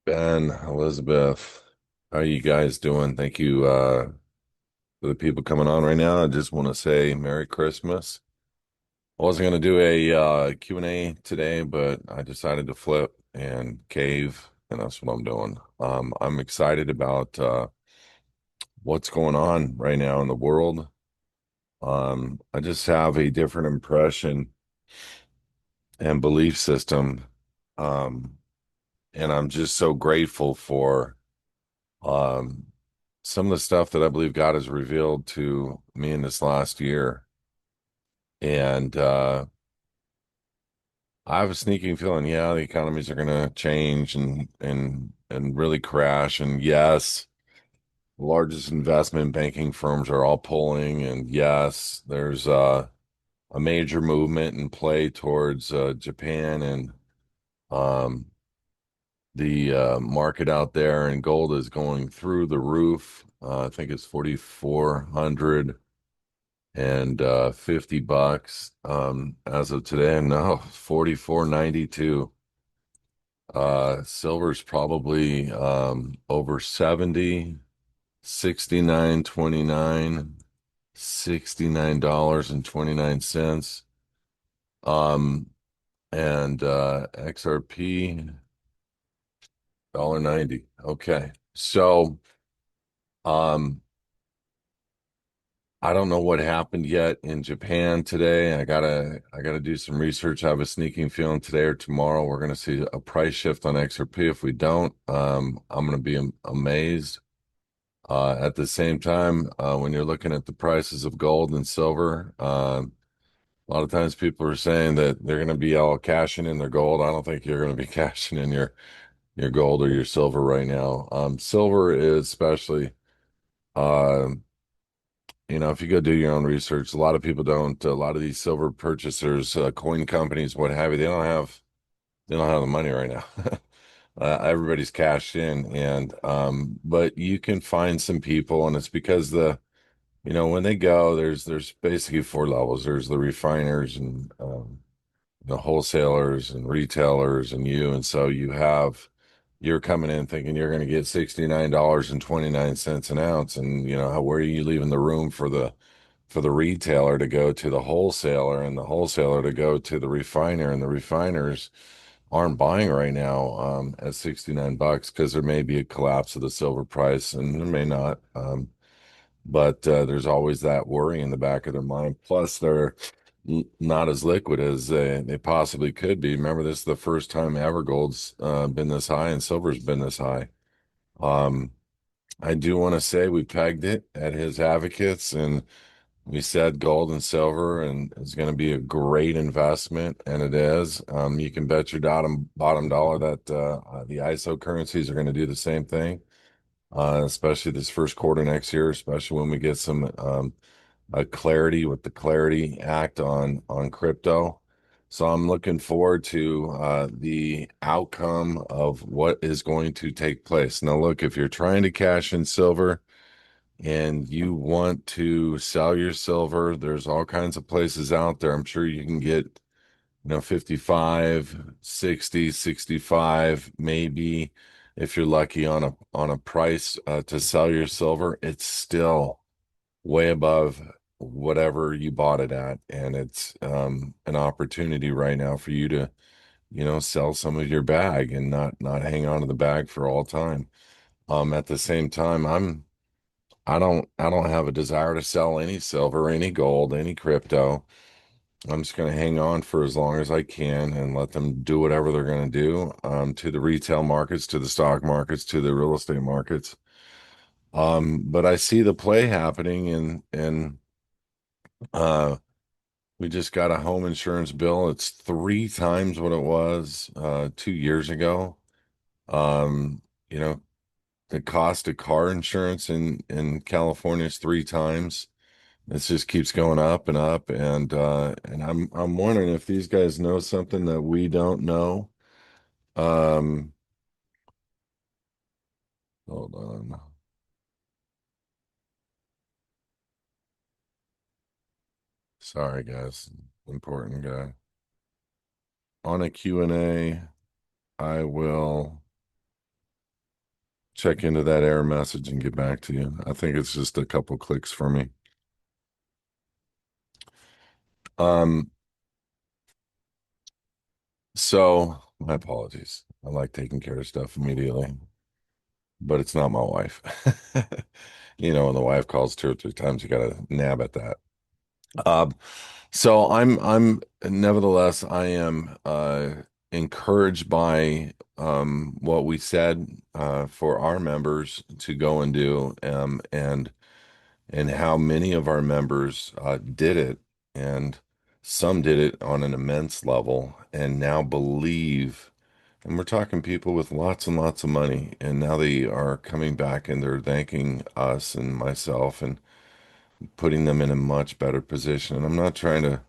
Ben, Elizabeth, how you guys doing? Thank you for the people coming on right now. I just want to say Merry Christmas. I wasn't going to do a Q&A today, but I decided to flip and cave, and that's what I'm doing. I'm excited about what's going on right now in the world. I just have a different impression and belief system, um, and I'm just so grateful for. Um, some of the stuff that I believe God has revealed to me in this last year. And I have a sneaking feeling, yeah, the economies are going to change and really crash. And yes, the largest investment banking firms are all pulling. And yes, there's a major movement in play towards Japan and um, the market out there, and gold is going through the roof. I think it's 4,400 and $50 as of today. No, 44.92. Silver's probably over 70, 69.29, $69.29. Um and XRP $1.90. Okay. So um I don't know what happened yet in Japan today. I gotta do some research. I have a sneaking feeling today or tomorrow we're gonna see a price shift on XRP. If we don't, I'm gonna be amazed. At the same time, when you're looking at the prices of gold and silver, a lot of times people are saying that they're gonna be all cashing in their gold. I don't think you're gonna be cashing in your gold or your silver right now. Silver is especially. um if you go do your own research, a lot of people don't. A lot of these silver purchasers, coin companies, what have you, they don't have the money right now. Everybody's cashed in, and but you can find some people, and it's because when they go, there's basically four levels. There's the refiners and the wholesalers and retailers and you, and so you're coming in thinking you're going to get $69.29 an ounce, and where are you leaving the room for the retailer to go to the wholesaler and the wholesaler to go to the refiner, and the refiners aren't buying right now at $69 because there may be a collapse of the silver price, and there may not. But there's always that worry in the back of their mind. Plus, they're not as liquid as they possibly could be. Remember, this is the first time ever gold's been this high and silver's been this high. Um, I do want to say we pegged it at his advocates, and we said gold and silver, and it's going to be a great investment, and it is. You can bet your bottom dollar that the ISO currencies are going to do the same thing, especially this first quarter next year, especially when we get some clarity with the Clarity Act on crypto. So I'm looking forward to the outcome of what is going to take place. Now, look, if you're trying to cash in silver and you want to sell your silver, there's all kinds of places out there. I'm sure you can get, 55, 60, 65, maybe if you're lucky on a price to sell your silver. It's still way above whatever you bought it at, and it's an opportunity right now for you to, sell some of your bag and not hang on to the bag for all time. At the same time, I don't have a desire to sell any silver, any gold, any crypto. I'm just going to hang on for as long as I can and let them do whatever they're going to do, to the retail markets, to the stock markets, to the real estate markets. But I see the play happening, and uh, we just got a home insurance bill. It's three times what it was 2 years ago. Um, you know, the cost of car insurance in California is three times. It just keeps going up and up, and I'm wondering if these guys know something that we don't know. Um, Hold on. Sorry, guys. Important guy. On a Q and A, I will. check into that error message and get back to you. I think it's just a couple clicks for me. Um, so my apologies. I like taking care of stuff immediately, but it's not my wife. You know, when the wife calls 2 or 3 times, you gotta nab at that. Um, so I'm nevertheless I am encouraged by what we said for our members to go and do and how many of our members did it, and some did it on an immense level and now believe, and we're talking people with lots and lots of money, and now they are coming back and they're thanking us and myself and putting them in a much better position. And I'm not trying to,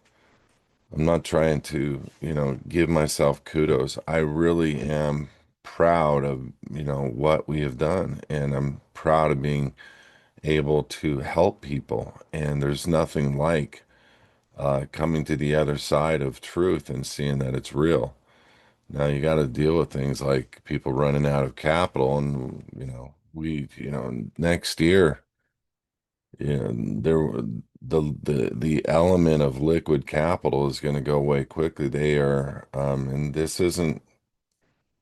give myself kudos. I really am proud of, what we have done, and I'm proud of being able to help people. And there's nothing like coming to the other side of truth and seeing that it's real. Now you got to deal with things like people running out of capital, and next year, the element of liquid capital is going to go away quickly. They are, and this isn't.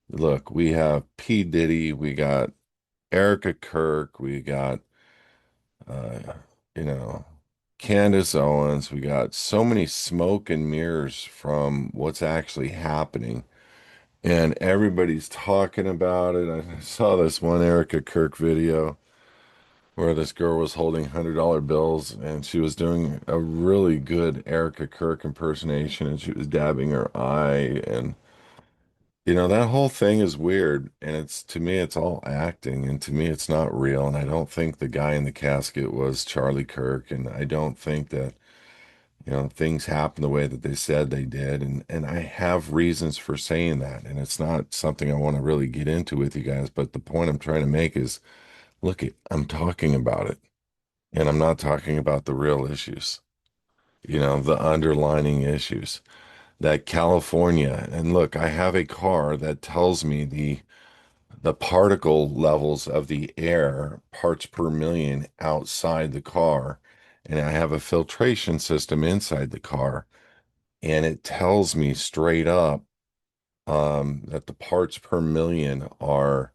Look, we have P. Diddy, we got Erica Kirk, we got uh, you know, Candace Owens. We got so many smoke and mirrors from what's actually happening, and everybody's talking about it. I saw this one Erica Kirk video where this girl was holding $100 bills and she was doing a really good Erica Kirk impersonation, and she was dabbing her eye, and that whole thing is weird, and it's to me it's all acting, and to me it's not real, and I don't think the guy in the casket was Charlie Kirk, and I don't think that things happen the way that they said they did, and I have reasons for saying that, and it's not something I want to really get into with you guys, but the point I'm trying to make is, look, I'm talking about it, and I'm not talking about the real issues, the underlining issues that California, and look, I have a car that tells me the particle levels of the air, parts per million outside the car. And I have a filtration system inside the car. And it tells me straight up that the parts per million are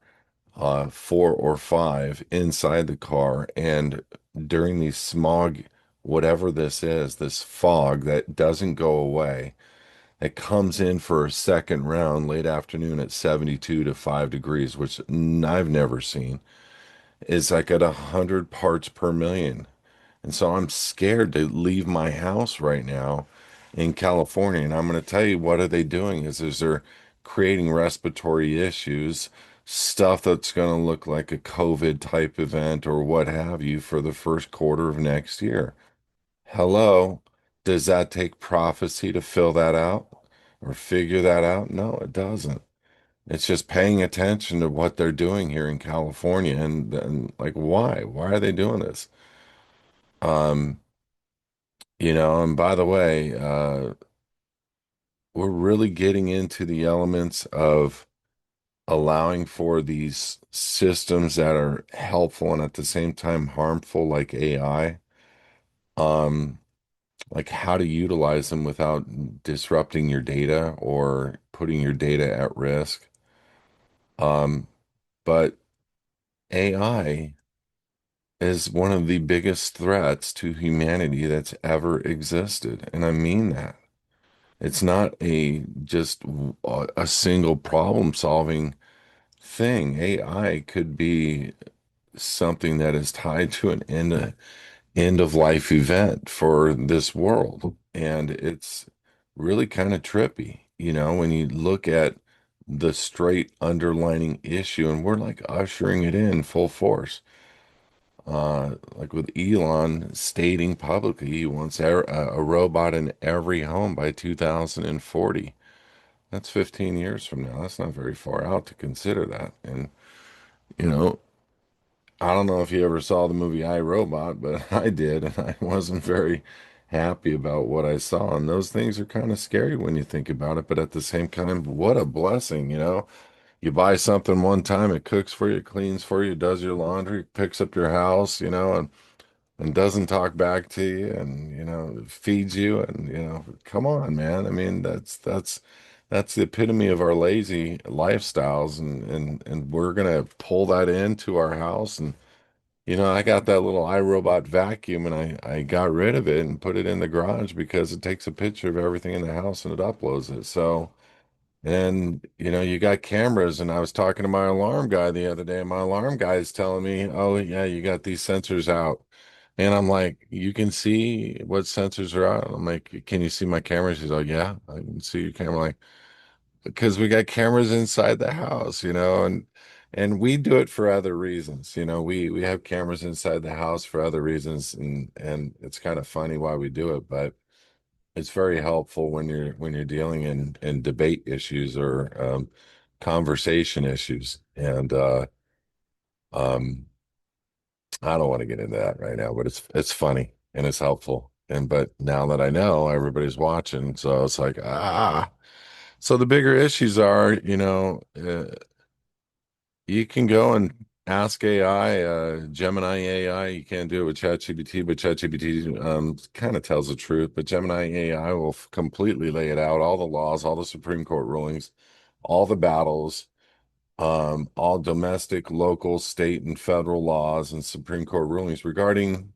4 or 5 inside the car. And during the smog, whatever this is, this fog that doesn't go away, it comes in for a second round late afternoon at 72 to 5 degrees, which I've never seen. Is like at 100 parts per million. And so I'm scared to leave my house right now in California. And I'm going to tell you, what are they doing is they're creating respiratory issues, stuff that's going to look like a COVID type event or what have you for the first quarter of next year. Hello, does that take prophecy to fill that out or figure that out? No, it doesn't. It's just paying attention to what they're doing here in California, and like, why? Why are they doing this? Um, and by the way, we're really getting into the elements of allowing for these systems that are helpful and at the same time harmful, like AI. Um, like how to utilize them without disrupting your data or putting your data at risk. But AI is one of the biggest threats to humanity that's ever existed. And I mean that. It's not a single problem solving thing. AI could be something that is tied to an end of life event for this world. And it's really kind of trippy, when you look at the straight underlining issue, and we're like ushering it in full force. Like with Elon stating publicly he wants a robot in every home by 2040. That's 15 years from now. That's not very far out to consider that. And, you know, I don't know if you ever saw the movie I, Robot, but I did, and I wasn't very happy about what I saw. And those things are kind of scary when you think about it, but at the same time, what a blessing, You buy something one time, it cooks for you, cleans for you, does your laundry, picks up your house, and doesn't talk back to you and, feeds you and, come on, man. I mean, that's the epitome of our lazy lifestyles and we're gonna pull that into our house and I got that little iRobot vacuum and I got rid of it and put it in the garage because it takes a picture of everything in the house and it uploads it. So and you got cameras, and I was talking to my alarm guy the other day, and my alarm guy is telling me, "Oh yeah, you got these sensors out." And I'm like, "You can see what sensors are out?" I'm like, "Can you see my cameras?" He's like, "Yeah, I can see your camera." Like, because we got cameras inside the house, and we do it for other reasons. We have cameras inside the house for other reasons, and it's kind of funny why we do it, but it's very helpful when you're dealing in debate issues or conversation issues. And um, I don't want to get into that right now, but it's funny and it's helpful. And but now that I know everybody's watching, so it's like So the bigger issues are, you can go and ask AI, Gemini AI. You can't do it with ChatGPT, but ChatGPT kind of tells the truth. But Gemini AI will completely lay it out, all the laws, all the Supreme Court rulings, all the battles, all domestic, local, state, and federal laws and Supreme Court rulings regarding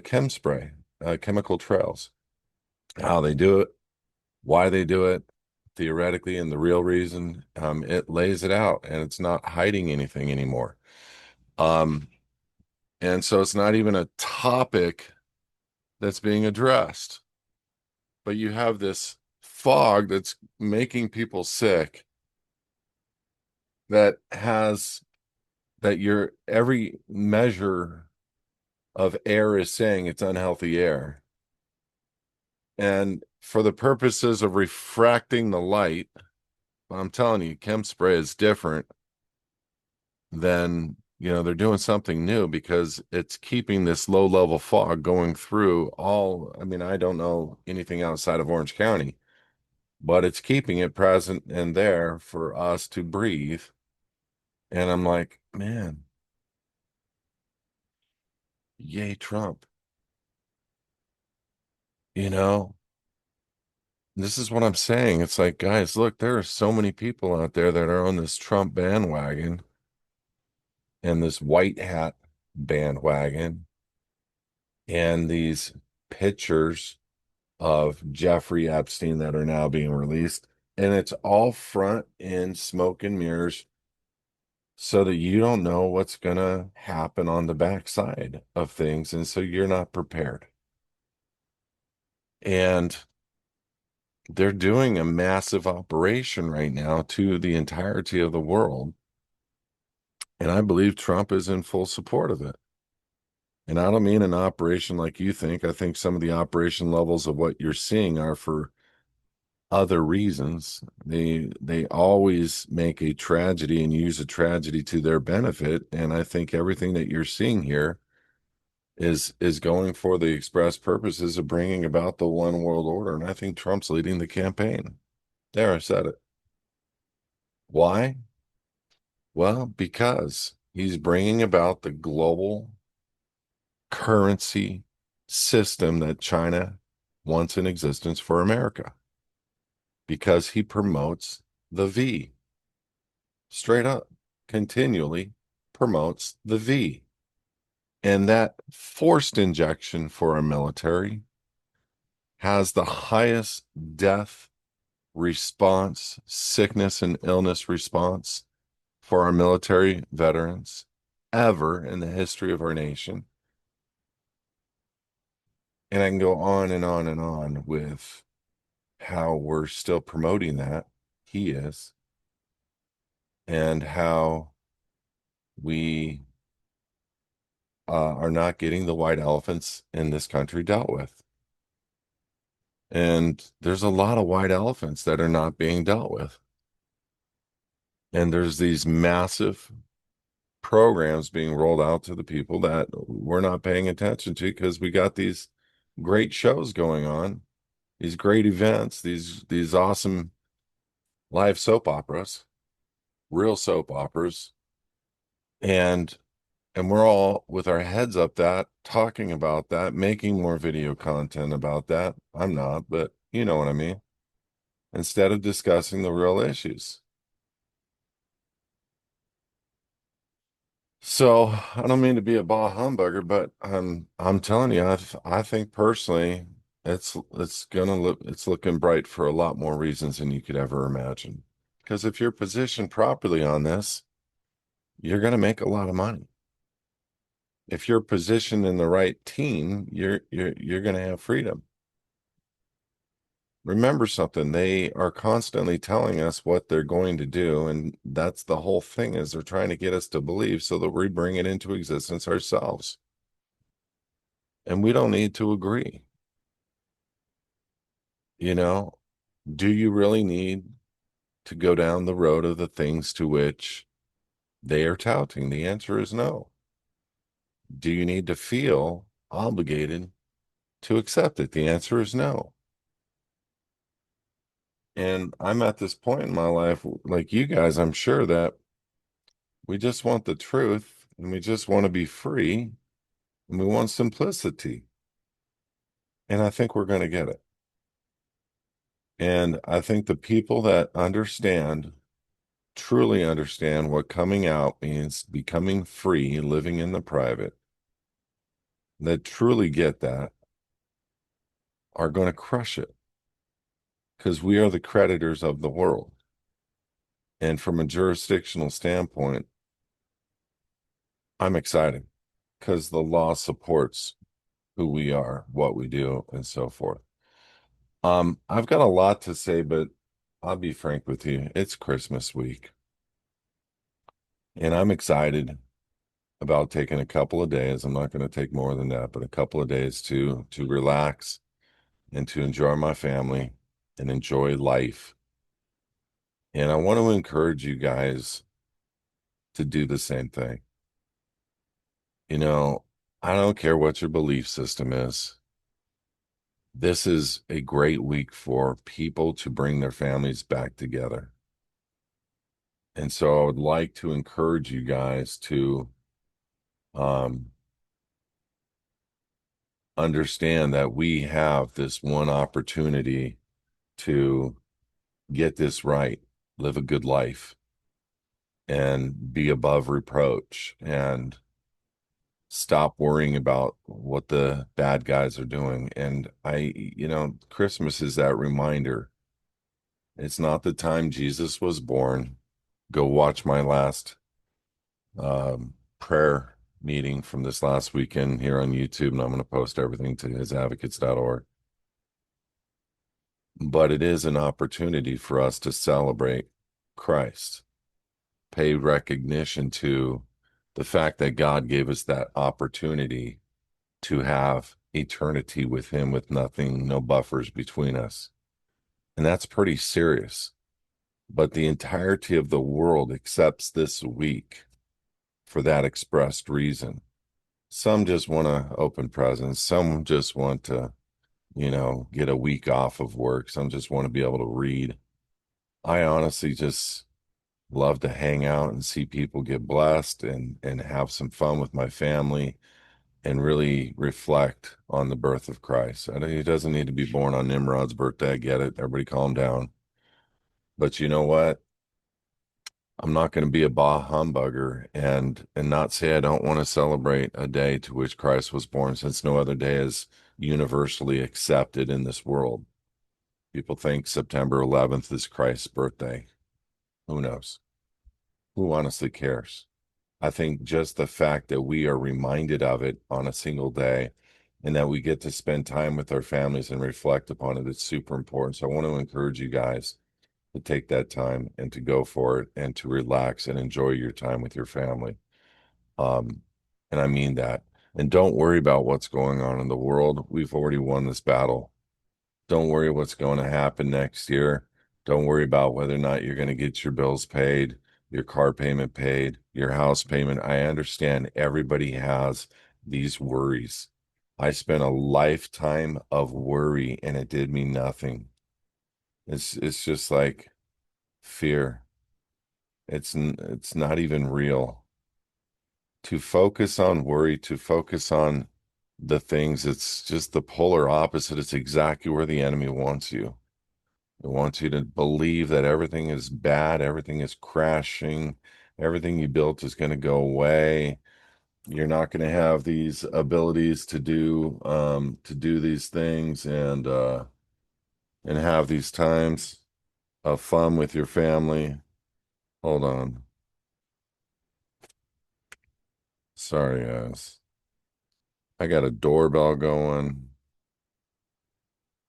chem spray, chemical trails, how they do it, why they do it, theoretically, and the real reason. It lays it out, and it's not hiding anything anymore. Um, and so it's not even a topic that's being addressed, but you have this fog that's making people sick that has that your every measure of air is saying it's unhealthy air. And for the purposes of refracting the light, I'm telling you, chem spray is different than, they're doing something new because it's keeping this low level fog going through all. I mean, I don't know anything outside of Orange County, but it's keeping it present and there for us to breathe. And I'm like, man, yay, Trump. You know, this is what I'm saying. It's like, guys, look, there are so many people out there that are on this Trump bandwagon and this white hat bandwagon and these pictures of Jeffrey Epstein that are now being released. And it's all front end smoke and mirrors so that you don't know what's going to happen on the backside of things. And so you're not prepared. And they're doing a massive operation right now to the entirety of the world. And I believe Trump is in full support of it. And I don't mean an operation like you think. I think some of the operation levels of what you're seeing are for other reasons. They always make a tragedy and use a tragedy to their benefit. And I think everything that you're seeing here is going for the express purposes of bringing about the one world order. And I think Trump's leading the campaign. There, I said it. Why? Well, because he's bringing about the global currency system that China wants in existence for America because he promotes the V. Straight up, continually promotes the V. And that forced injection for our military has the highest death response, sickness and illness response for our military veterans ever in the history of our nation. And I can go on and on and on with how we're still promoting that. He is. And how we are not getting the white elephants in this country dealt with. And there's a lot of white elephants that are not being dealt with. And there's these massive programs being rolled out to the people that we're not paying attention to because we got these great shows going on, these great events, these awesome live soap operas. real soap operas, and we're all with our heads up that talking about that, making more video content about that. I'm not, but you know what I mean. Instead of discussing the real issues. So I don't mean to be a bah humbugger, but I'm telling you, I think personally, it's looking bright for a lot more reasons than you could ever imagine. Because if you're positioned properly on this, you're going to make a lot of money. If you're positioned in the right team, you're going to have freedom. Remember something, they are constantly telling us what they're going to do, and that's the whole thing is they're trying to get us to believe so that we bring it into existence ourselves. And we don't need to agree. You know, do you really need to go down the road of the things to which they are touting? The answer is no. Do you need to feel obligated to accept it? The answer is no. And I'm at this point in my life, like you guys, I'm sure that we just want the truth and we just want to be free and we want simplicity. And I think we're going to get it. And I think the people that understand, truly understand what coming out means, becoming free, living in the private, that truly get that, are going to crush it because we are the creditors of the world. And from a jurisdictional standpoint, I'm excited because the law supports who we are, what we do, and so forth. I've got a lot to say, but I'll be frank with you. It's Christmas week, and I'm excited about taking a couple of days. I'm not going to take more than that, but a couple of days to relax and to enjoy my family and enjoy life. And I want to encourage you guys to do the same thing. You know, I don't care what your belief system is. This is a great week for people to bring their families back together. And so I would like to encourage you guys to um, understand that we have this one opportunity to get this right, live a good life, and be above reproach and stop worrying about what the bad guys are doing. And Christmas is that reminder. It's not the time Jesus was born. Go watch my last prayer meeting from this last weekend here on YouTube, and I'm going to post everything to hisadvocates.org. But it is an opportunity for us to celebrate Christ, pay recognition to the fact that God gave us that opportunity to have eternity with Him with nothing, no buffers between us. And that's pretty serious. But the entirety of the world accepts this week for that expressed reason. Some just want to open presents. Some just want to, get a week off of work. Some just want to be able to read. I honestly just love to hang out and see people get blessed and have some fun with my family and really reflect on the birth of Christ. He doesn't need to be born on Nimrod's birthday. I get it. Everybody calm down. But you know what? I'm not going to be a bah humbugger and not say I don't want to celebrate a day to which Christ was born, since no other day is universally accepted in this world. People think September 11th is Christ's birthday. Who knows? Who honestly cares? I think just the fact that we are reminded of it on a single day and that we get to spend time with our families and reflect upon it, it's super important. So I want to encourage you guys to take that time and to go for it and to relax and enjoy your time with your family. Um, and I mean that. And don't worry about what's going on in the world. We've already won this battle. Don't worry what's going to happen next year. Don't worry about whether or not you're going to get your bills paid, your car payment paid, your house payment. I understand everybody has these worries. I spent a lifetime of worry and it did me nothing. It's just like fear. It's not even real. To focus on worry, to focus on the things, it's just the polar opposite. It's exactly where the enemy wants you. It wants you to believe that everything is bad, everything is crashing, everything you built is going to go away. You're not going to have these abilities to do these things and have these times of fun with your family. Hold on. Sorry, guys. I got a doorbell going.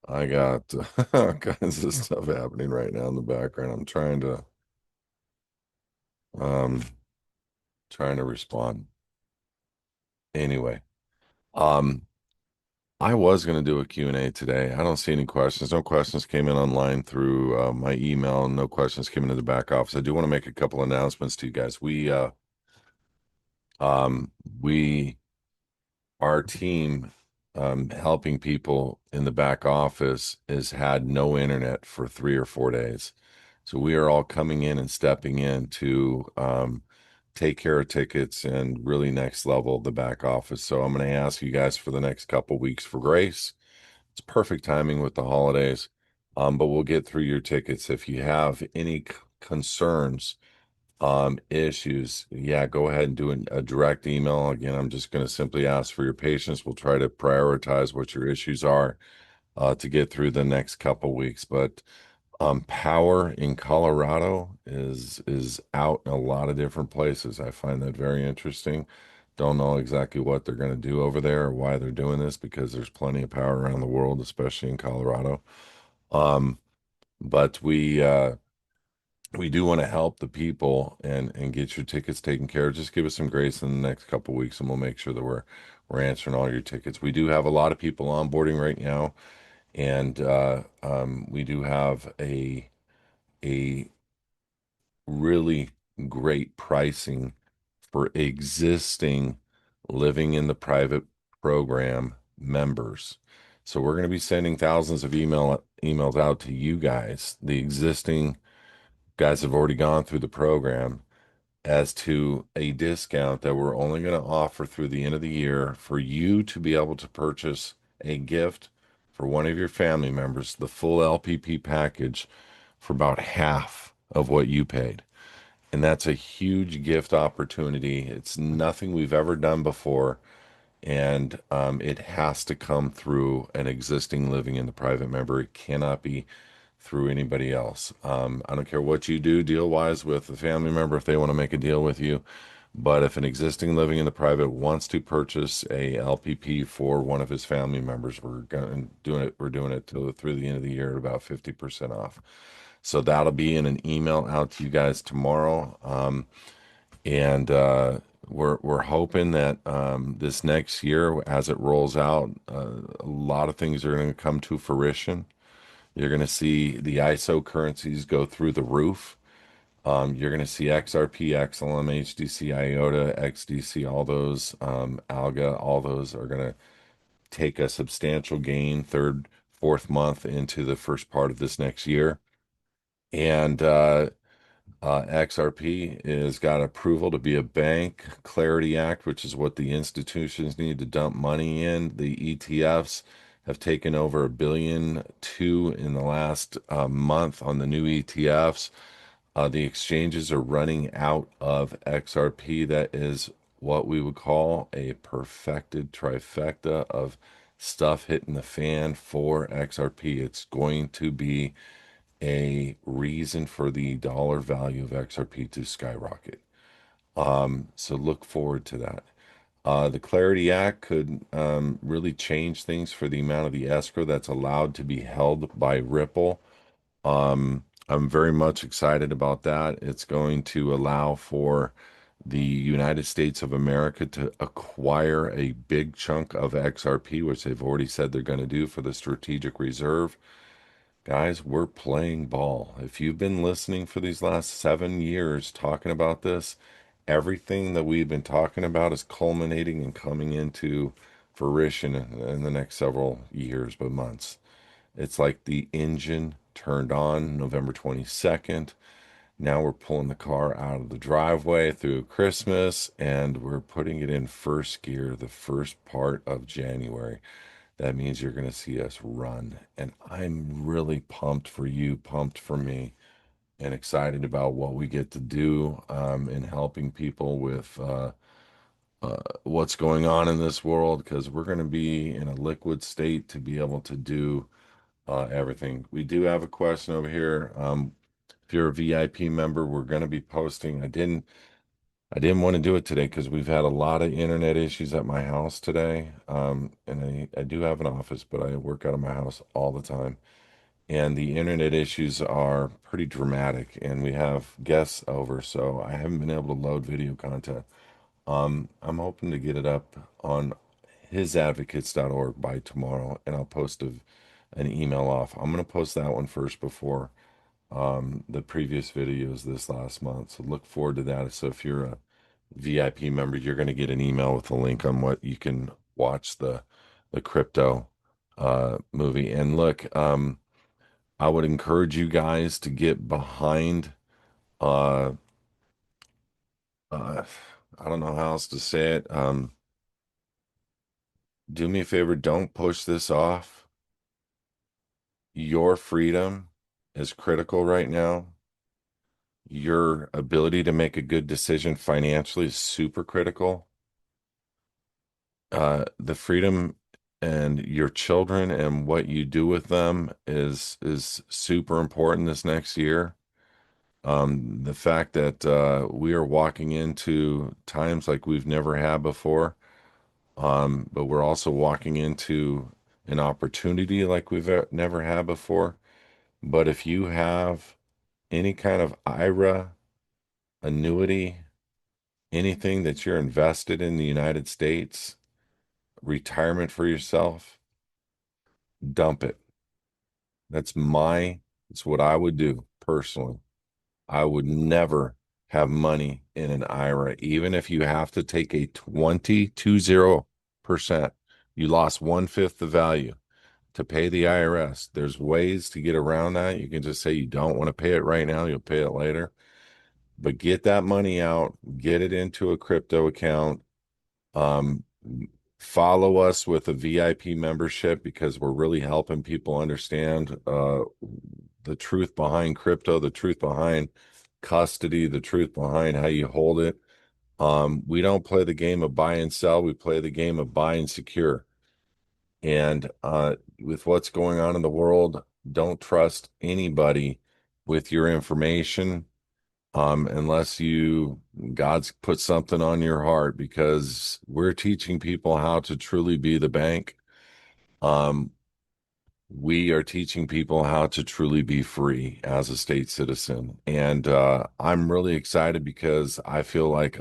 I got all kinds of stuff happening right now in the background. I'm um trying to respond. Anyway, um I was going to do a Q and A today. I don't see any questions. No questions came in online through my email. No questions came into the back office. I do want to make a couple announcements to you guys. Um we our team helping people in the back office has had no internet for 3 or 4 days. So we are all coming in and stepping in to take care of tickets and really next level the back office. So I'm going to ask you guys for the next couple weeks for grace. It's perfect timing with the holidays, but we'll get through your tickets. If you have any concerns, issues, yeah, go ahead and do a direct email. Again, I'm just going to simply ask for your patience. We'll try to prioritize what your issues are to get through the next couple weeks. But power in Colorado is out in a lot of different places. I find that very interesting. Don't know exactly what they're going to do over there or why they're doing this because there's plenty of power around the world, especially in Colorado. Um, but we do want to help the people and get your tickets taken care of. Just give us some grace in the next couple weeks, and we'll make sure that we're answering all your tickets. We do have a lot of people onboarding right now, and we do have a really great pricing for existing living in the private program members. So we're going to be sending thousands of emails out to you guys, the existing guys have already gone through the program, as to a discount that we're only going to offer through the end of the year for you to be able to purchase a gift for one of your family members, the full LPP package for about half of what you paid. And that's a huge gift opportunity. It's nothing we've ever done before. And it has to come through an existing living in the private member. It cannot be through anybody else. I don't care what you do deal wise with a family member if they want to make a deal with you. But if an existing living in the private wants to purchase a LPP for one of his family members, we're going doing it. We're doing it through the end of the year at about 50% off. So that'll be in an email out to you guys tomorrow. And we're hoping that this next year, as it rolls out, a lot of things are going to come to fruition. You're going to see the ISO currencies go through the roof. You're going to see XRP, XLM, HDC, IOTA, XDC, all those, Alga, all those are going to take a substantial gain third, fourth month into the first part of this next year. And XRP is got approval to be a bank. Clarity Act, which is what the institutions need to dump money in. The ETFs have taken over 1.2 billion in the last month on the new ETFs. The exchanges are running out of XRP. That is what we would call a perfected trifecta of stuff hitting the fan for XRP. It's going to be a reason for the dollar value of XRP to skyrocket. So look forward to that. The Clarity Act could really change things for the amount of the escrow that's allowed to be held by Ripple. I'm very much excited about that. It's going to allow for the United States of America to acquire a big chunk of XRP, which they've already said they're going to do for the strategic reserve. Guys, we're playing ball. If you've been listening for these last 7 years talking about this, everything that we've been talking about is culminating and coming into fruition in the next several years, but months. It's like the engine turned on November 22nd. Now we're pulling the car out of the driveway through Christmas and we're putting it in first gear the first part of January. That means you're going to see us run. And I'm really pumped for you, pumped for me, and excited about what we get to do in helping people with what's going on in this world because we're going to be in a liquid state to be able to do everything. We do have a question over here. If you're a VIP member, we're going to be posting. I didn't want to do it today because we've had a lot of internet issues at my house today. And I do have an office, but I work out of my house all the time. And the internet issues are pretty dramatic, and we have guests over, so I haven't been able to load video content. I'm hoping to get it up on hisadvocates.org by tomorrow, and I'll post an email off. I'm going to post that one first before the previous videos this last month. So look forward to that. So if you're a VIP member, you're going to get an email with a link on what you can watch the crypto movie. And look, I would encourage you guys to get behind uh uh I don't know how else to say it. Do me a favor, don't push this off. Your freedom is critical right now. Your ability to make a good decision financially is super critical. The freedom and your children and what you do with them is super important this next year. The fact that we are walking into times like we've never had before, but we're also walking into an opportunity like we've never had before. But if you have any kind of IRA, annuity, anything that you're invested in the United States, retirement for yourself, dump it. That's what I would do personally. I would never have money in an IRA, even if you have to take a 20%. You lost one-fifth the value to pay the IRS. There's ways to get around that. You can just say you don't want to pay it right now, you'll pay it later. But get that money out, get it into a crypto account. Um, Follow us with a VIP membership because we're really helping people understand the truth behind crypto, the truth behind custody, the truth behind how you hold it. We don't play the game of buy and sell. We play the game of buy and secure. And with what's going on in the world, don't trust anybody with your information unless God's put something on your heart because we're teaching people how to truly be the bank. Um, we are teaching people how to truly be free as a state citizen. And I'm really excited because I feel like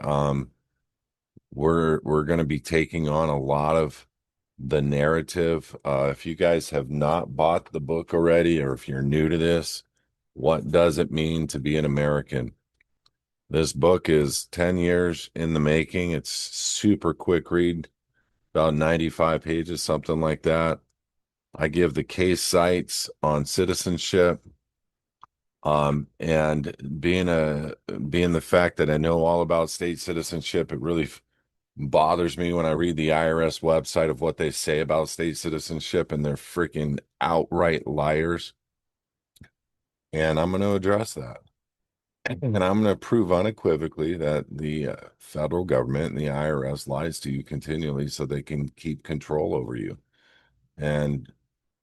we're going to be taking on a lot of the narrative. If you guys have not bought the book already, or if you're new to this, what does it mean to be an American? This book is 10 years in the making. It's super quick read, about 95 pages, something like that. I give the case sites on citizenship. And being the fact that I know all about state citizenship, it really bothers me when I read the IRS website of what they say about state citizenship, and they're freaking outright liars. And I'm going to address that. And I'm going to prove unequivocally that the federal government and the IRS lies to you continually so they can keep control over you. And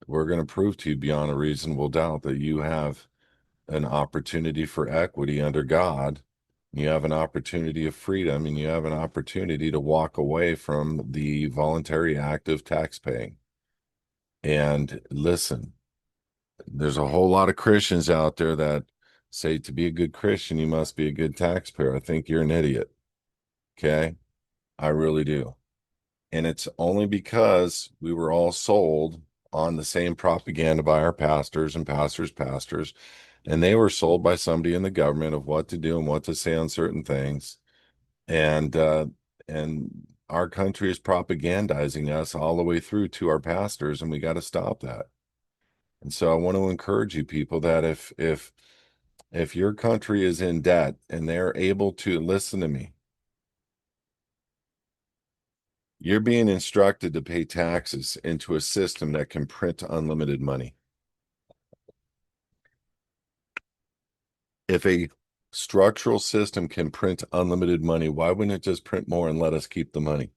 we're going to prove to you beyond a reasonable doubt that you have an opportunity for equity under God. You have an opportunity of freedom, and you have an opportunity to walk away from the voluntary act of tax paying. And listen, there's a whole lot of Christians out there that say to be a good Christian, you must be a good taxpayer. I think you're an idiot. Okay. I really do. And it's only because we were all sold on the same propaganda by our pastors and pastors, and they were sold by somebody in the government of what to do and what to say on certain things. And our country is propagandizing us all the way through to our pastors, and we got to stop that. And so I want to encourage you people that if If your country is in debt and they're able to listen to me, you're being instructed to pay taxes into a system that can print unlimited money. If a structural system can print unlimited money, why wouldn't it just print more and let us keep the money?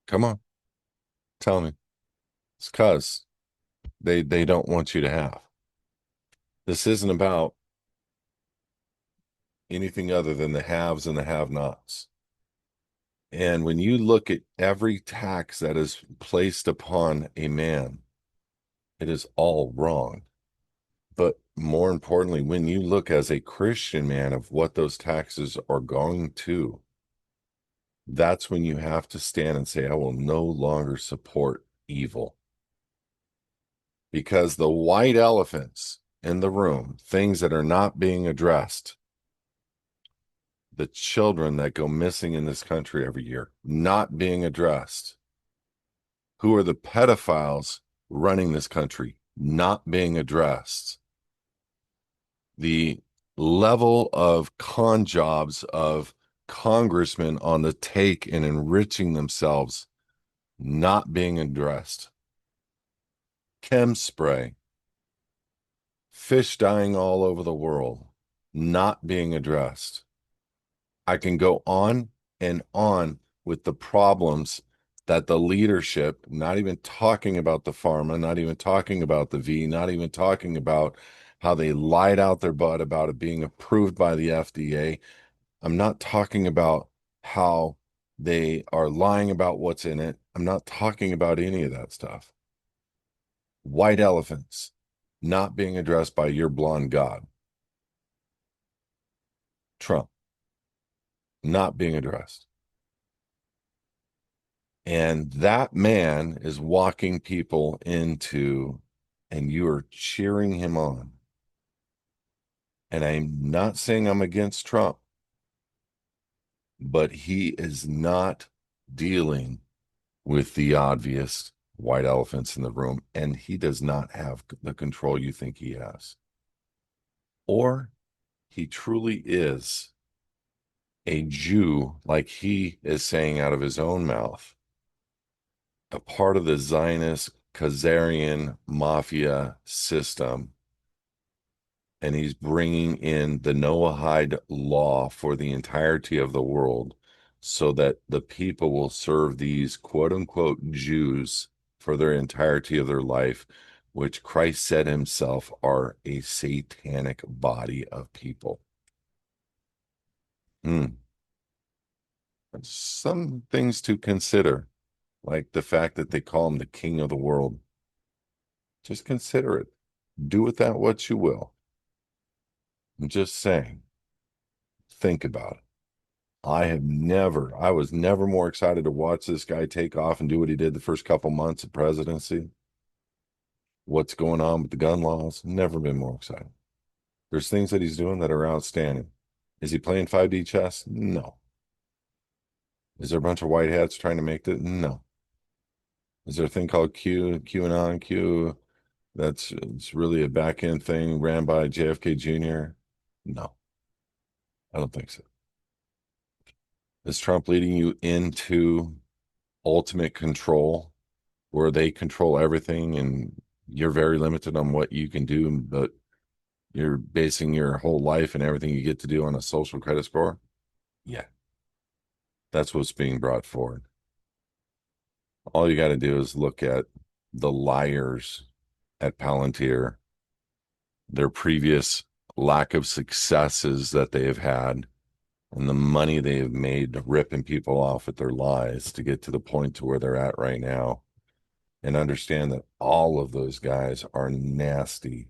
Come on, tell me. It's because they don't want you to have. This isn't about anything other than the haves and the have-nots. And when you look at every tax that is placed upon a man, it is all wrong. But more importantly, when you look as a Christian man of what those taxes are going to, that's when you have to stand and say, I will no longer support evil. Because the white elephants in the room, things that are not being addressed, the children that go missing in this country every year, not being addressed, who are the pedophiles running this country, not being addressed, the level of con jobs of congressmen on the take and enriching themselves not being addressed, chem spray, fish dying all over the world not being addressed. I can go on and on with the problems that the leadership, not even talking about the pharma, not even talking about the V, not even talking about how they lied out their butt about it being approved by the FDA. I'm not talking about how they are lying about what's in it. I'm not talking about any of that stuff. White elephants not being addressed by your blonde god, Trump, not being addressed. And that man is walking people into, and you are cheering him on. And I'm not saying I'm against Trump, but he is not dealing with the obvious white elephants in the room, and he does not have the control you think he has. Or he truly is a Jew, like he is saying out of his own mouth, a part of the Zionist Khazarian mafia system, and he's bringing in the Noahide law for the entirety of the world so that the people will serve these quote unquote Jews for their entirety of their life, which Christ said himself are a satanic body of people. Hmm. Some things to consider, like the fact that they call him the king of the world. Just consider it. Do with that what you will. I'm just saying, think about it. I was never more excited to watch this guy take off and do what he did the first couple months of presidency. What's going on with the gun laws? Never been more excited. There's things that he's doing that are outstanding. Is he playing 5D chess? No. Is there a bunch of white hats trying to make it? No. Is there a thing called QAnon, Q, that's it's really a back end thing ran by JFK Jr.? No, I don't think so. Is Trump leading you into ultimate control where they control everything and you're very limited on what you can do, but you're basing your whole life and everything you get to do on a social credit score? Yeah, that's what's being brought forward. All you got to do is look at the liars at Palantir, their previous lack of successes that they have had, and the money they have made ripping people off with their lies to get to the point to where they're at right now, and understand that all of those guys are nasty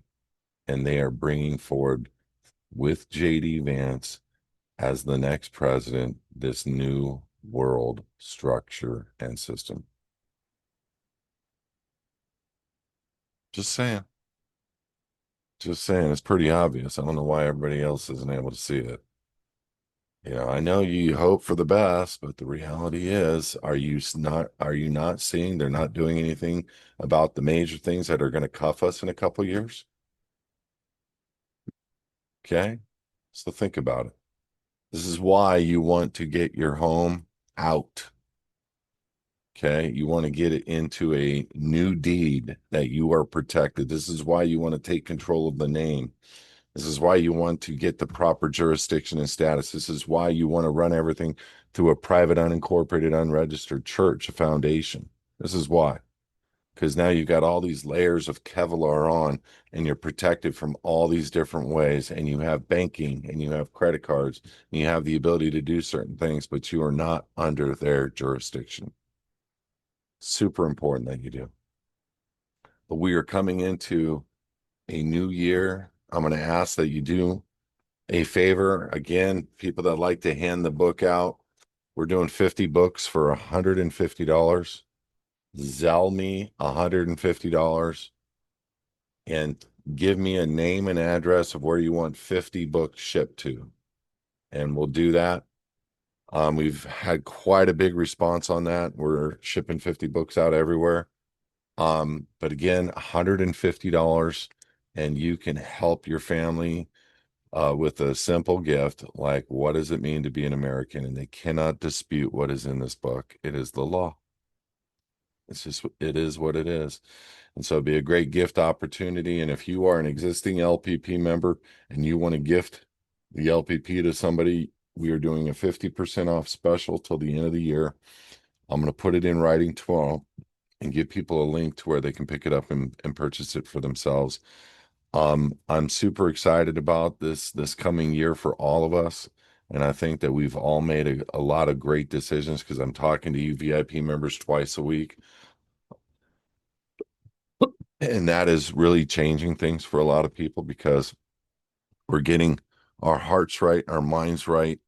and they are bringing forward with JD Vance as the next president this new world structure and system. Just saying. Just saying. It's pretty obvious. I don't know why everybody else isn't able to see it. I know you hope for the best, but the reality is, are you not seeing they're not doing anything about the major things that are going to cuff us in a couple years? Okay. So think about it. This is why you want to get your home out. Okay. You want to get it into a new deed that you are protected. This is why you want to take control of the name. This is why you want to get the proper jurisdiction and status. This is why you want to run everything through a private, unincorporated, unregistered church, a foundation. This is why. Because now you've got all these layers of Kevlar on, and you're protected from all these different ways. And you have banking, and you have credit cards, and you have the ability to do certain things, but you are not under their jurisdiction. Super important that you do. But we are coming into a new year. I'm going to ask that you do a favor. Again, people that like to hand the book out, we're doing 50 books for $150. Zell me $150 and give me a name and address of where you want 50 books shipped to. And we'll do that. We've had quite a big response on that. We're shipping 50 books out everywhere. But again, $150, and you can help your family with a simple gift like, what does it mean to be an American? And they cannot dispute what is in this book. It is the law. It's just, it is what it is. And so it'd be a great gift opportunity. And if you are an existing LPP member and you want to gift the LPP to somebody, we are doing a 50% off special till the end of the year. I'm going to put it in writing tomorrow and give people a link to where they can pick it up and purchase it for themselves. I'm super excited about this coming year for all of us. And I think that we've all made a lot of great decisions because I'm talking to you VIP members twice a week. And that is really changing things for a lot of people because we're getting our hearts right, our minds right.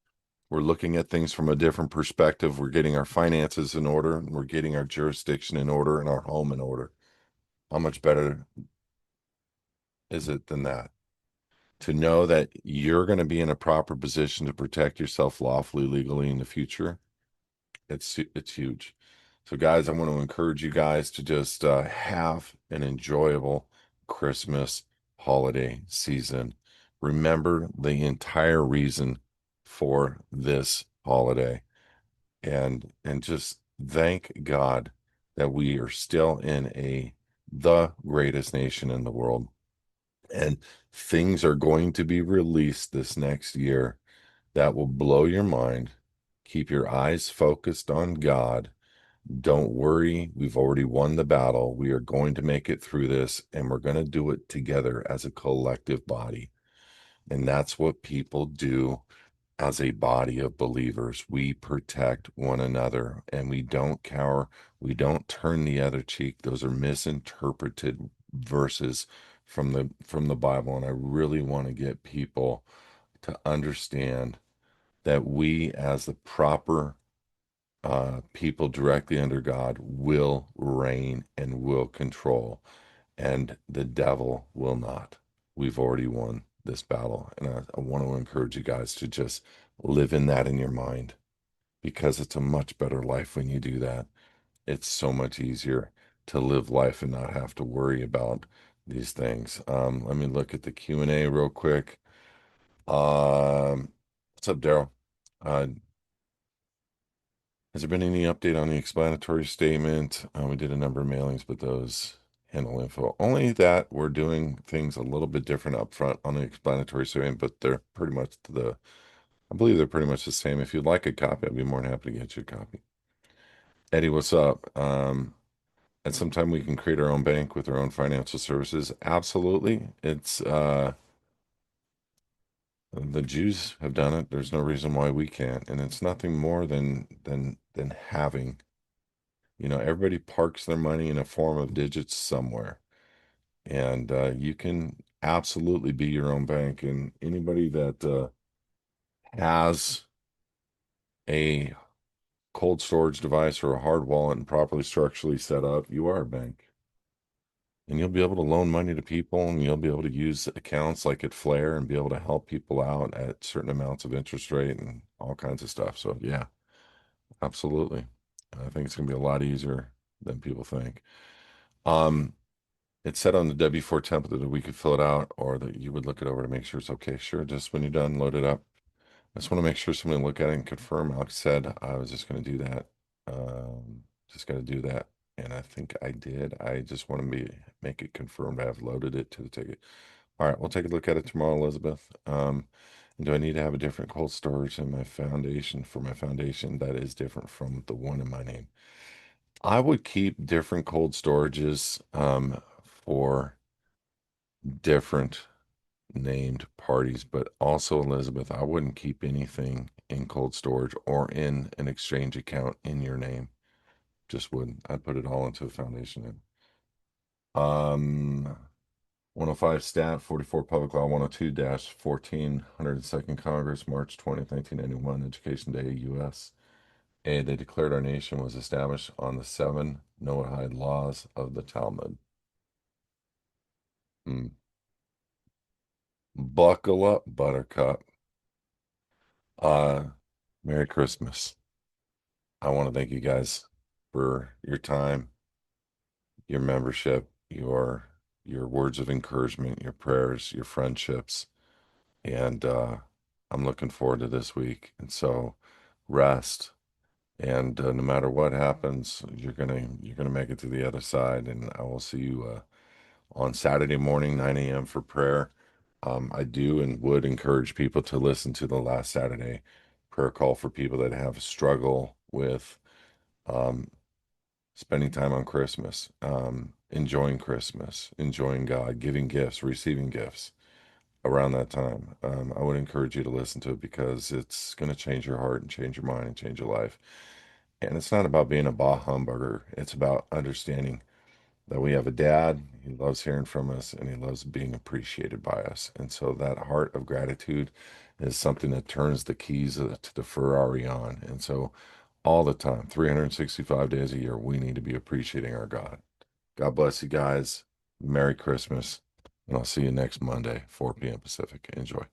We're looking at things from a different perspective. We're getting our finances in order, and we're getting our jurisdiction in order and our home in order. How much better is it than that? To know that you're going to be in a proper position to protect yourself lawfully, legally in the future. It's huge. So, guys, I want to encourage you guys to just have an enjoyable Christmas holiday season. Remember the entire reason for this holiday, and just thank God that we are still in the greatest nation in the world. And things are going to be released this next year that will blow your mind. Keep your eyes focused on God. Don't worry. We've already won the battle. We are going to make it through this, and we're going to do it together as a collective body. And that's what people do as a body of believers. We protect one another and we don't cower. We don't turn the other cheek. Those are misinterpreted verses from the Bible. And I really want to get people to understand that we, as the proper people directly under God, will reign and will control, and the devil will not. We've already won this battle. And I want to encourage you guys to just live in that in your mind because it's a much better life when you do that. It's so much easier to live life and not have to worry about these things. Let me look at the Q&A real quick. What's up, Daryl? Uh, has there been any update on the explanatory statement? We did a number of mailings, but those handle info. Only that we're doing things a little bit different up front on the explanatory statement, but they're pretty much I believe they're pretty much the same. If you'd like a copy, I'd be more than happy to get you a copy. Eddie, what's up? At some time we can create our own bank with our own financial services. Absolutely. It's the Jews have done it. There's no reason why we can't. And it's nothing more than having. Everybody parks their money in a form of digits somewhere, and you can absolutely be your own bank. And anybody that has a cold storage device or a hard wallet and properly structurally set up, you are a bank. And you'll be able to loan money to people, and you'll be able to use accounts like at Flare and be able to help people out at certain amounts of interest rate and all kinds of stuff. So yeah, absolutely. I think it's gonna be a lot easier than people think. Um, it said on the W4 template that we could fill it out or that you would look it over to make sure it's okay. Sure, just when you're done, load it up. I just want to make sure somebody look at it and confirm. Alex said I was just going to do that. Just got to do that, and I think I did. I just want to make it confirmed. I have loaded it to the ticket. All right, we'll take a look at it tomorrow, Elizabeth. And do I need to have a different cold storage in my foundation for my foundation that is different from the one in my name? I would keep different cold storages for different named parties, but also, Elizabeth, I wouldn't keep anything in cold storage or in an exchange account in your name. Just wouldn't. I'd put it all into a foundation. Um, 105 Stat, 44 Public Law 102-14, 102nd Congress, March 20th, 1991, Education Day, U.S. A, they declared our nation was established on the seven Noahide laws of the Talmud. Hmm. Buckle up, Buttercup. Uh, Merry Christmas. I want to thank you guys for your time, your membership, your words of encouragement, your prayers, your friendships, and I'm looking forward to this week. And so, rest, and no matter what happens, you're gonna make it to the other side. And I will see you on Saturday morning, 9 a.m. for prayer. I do and would encourage people to listen to the last Saturday prayer call for people that have struggle with um, spending time on Christmas, enjoying God, giving gifts, receiving gifts around that time. I would encourage you to listen to it because it's going to change your heart and change your mind and change your life. And it's not about being a bah humbugger. It's about understanding that we have a dad. He loves hearing from us and he loves being appreciated by us. And so that heart of gratitude is something that turns the keys to the Ferrari on. And so all the time, 365 days a year, we need to be appreciating our God. God bless you guys. Merry Christmas. And I'll see you next Monday, 4 p.m. Pacific. Enjoy.